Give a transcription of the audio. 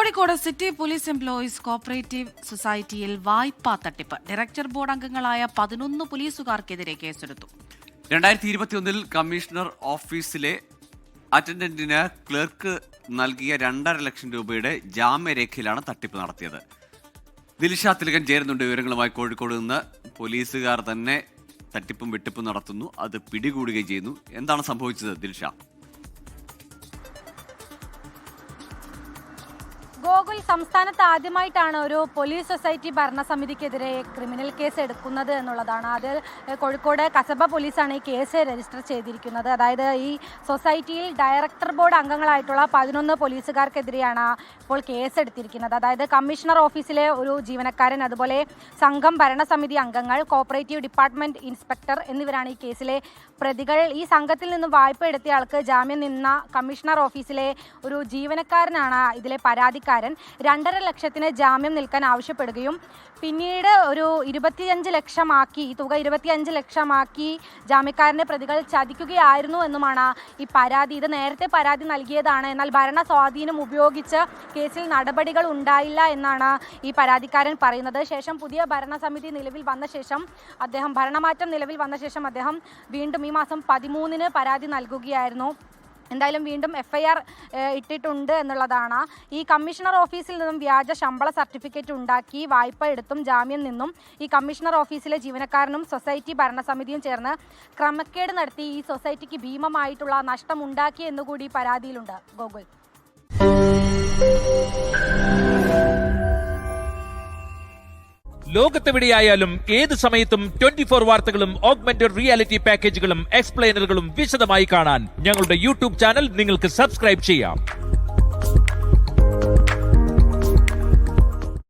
Kozhikode city police employees cooperative സൊസൈറ്റിയിൽ വായ്പാ തട്ടിപ്പ്. ഡയറക്ടർ ബോർഡ് അംഗങ്ങളായ 11 പോലീസുകാർക്കെതിരെ കേസെടുത്തു. 2021 കമ്മീഷണർ ഓഫീസിലെ അറ്റൻഡന്റിന് ക്ലർക്ക് നൽകിയ 2.5 ലക്ഷം രൂപയുടെ ജാമ്യരേഖയിലാണ് തട്ടിപ്പ് നടത്തിയത്. ദിൽഷ തിലകൻ ചേരുന്നുണ്ട് വിവരങ്ങളുമായി. കോഴിക്കോട് നിന്ന് പോലീസുകാർ തന്നെ തട്ടിപ്പും വെട്ടിപ്പും നടത്തുന്നു, അത് പിടികൂടുകയും ചെയ്യുന്നു. എന്താണ് സംഭവിച്ചത് ദിൽഷ? ഗോകുൽ, സംസ്ഥാനത്ത് ആദ്യമായിട്ടാണ് ഒരു പോലീസ് സൊസൈറ്റി ഭരണസമിതിക്കെതിരെ ക്രിമിനൽ കേസ് എടുക്കുന്നത് എന്നുള്ളതാണ്. അത് കോഴിക്കോട് കസബ പോലീസാണ് ഈ കേസ് രജിസ്റ്റർ ചെയ്തിരിക്കുന്നത്. അതായത് ഈ സൊസൈറ്റിയിൽ ഡയറക്ടർ ബോർഡ് അംഗങ്ങളായിട്ടുള്ള 11 പോലീസുകാർക്കെതിരെയാണ് ഇപ്പോൾ കേസ് എടുത്തിരിക്കുന്നത്. അതായത് കമ്മീഷണർ ഓഫീസിലെ ഒരു ജീവനക്കാരൻ, അതുപോലെ സംഘം ഭരണസമിതി അംഗങ്ങൾ, കോഓപ്പറേറ്റീവ് ഡിപ്പാർട്ട്മെന്റ് ഇൻസ്പെക്ടർ എന്നിവരാണ് ഈ കേസിലെ പ്രതികൾ. ഈ സംഘത്തിൽ നിന്നും വായ്പ എടുത്ത ആൾക്ക് ജാമ്യം നിന്ന കമ്മീഷണർ ഓഫീസിലെ ഒരു ജീവനക്കാരനാണ് ഇതിലെ പരാതിക്കാരൻ. 2.5 ലക്ഷത്തിന് ജാമ്യം നിൽക്കാൻ ആവശ്യപ്പെടുകയും പിന്നീട് ഒരു 25 ലക്ഷമാക്കി, ഈ തുക 25 ലക്ഷമാക്കി ജാമ്യക്കാരൻ്റെ പ്രതികൾ ചതിക്കുകയായിരുന്നു എന്നുമാണ് ഈ പരാതി. ഇത് നേരത്തെ പരാതി നൽകിയതാണ്, എന്നാൽ ഭരണ സ്വാധീനം ഉപയോഗിച്ച് കേസിൽ നടപടികൾ ഉണ്ടായില്ല എന്നാണ് ഈ പരാതിക്കാരൻ പറയുന്നത്. ശേഷം പുതിയ ഭരണസമിതി നിലവിൽ വന്ന ശേഷം ഭരണമാറ്റം നിലവിൽ വന്ന ശേഷം അദ്ദേഹം വീണ്ടും ഈ മാസം 13-ന് പരാതി നൽകുകയായിരുന്നു. എന്തായാലും വീണ്ടും FIR ഇട്ടിട്ടുണ്ട് എന്നുള്ളതാണ്. ഈ കമ്മീഷണർ ഓഫീസിൽ നിന്നും വ്യാജ ശമ്പള സർട്ടിഫിക്കറ്റ് ഉണ്ടാക്കി വായ്പ എടുത്തും ജാമ്യം നിന്നും ഈ കമ്മീഷണർ ഓഫീസിലെ ജീവനക്കാരനും സൊസൈറ്റി ഭരണസമിതിയും ചേർന്ന് ക്രമക്കേട് നടത്തി ഈ സൊസൈറ്റിക്ക് ഭീമമായിട്ടുള്ള നഷ്ടമുണ്ടാക്കി എന്നുകൂടി പരാതിയിലുണ്ട്. ഗോകുൽ, ലോകത്തെവിടെയായാലും ഏത് സമയത്തും 24 വാർത്തകളും ഓഗ്മെന്റഡ് റിയാലിറ്റി പാക്കേജുകളും എക്സ്പ്ലെയിനറുകളും വിശദമായി കാണാൻ ഞങ്ങളുടെ YouTube ചാനൽ നിങ്ങൾക്ക് സബ്സ്ക്രൈബ് ചെയ്യാം.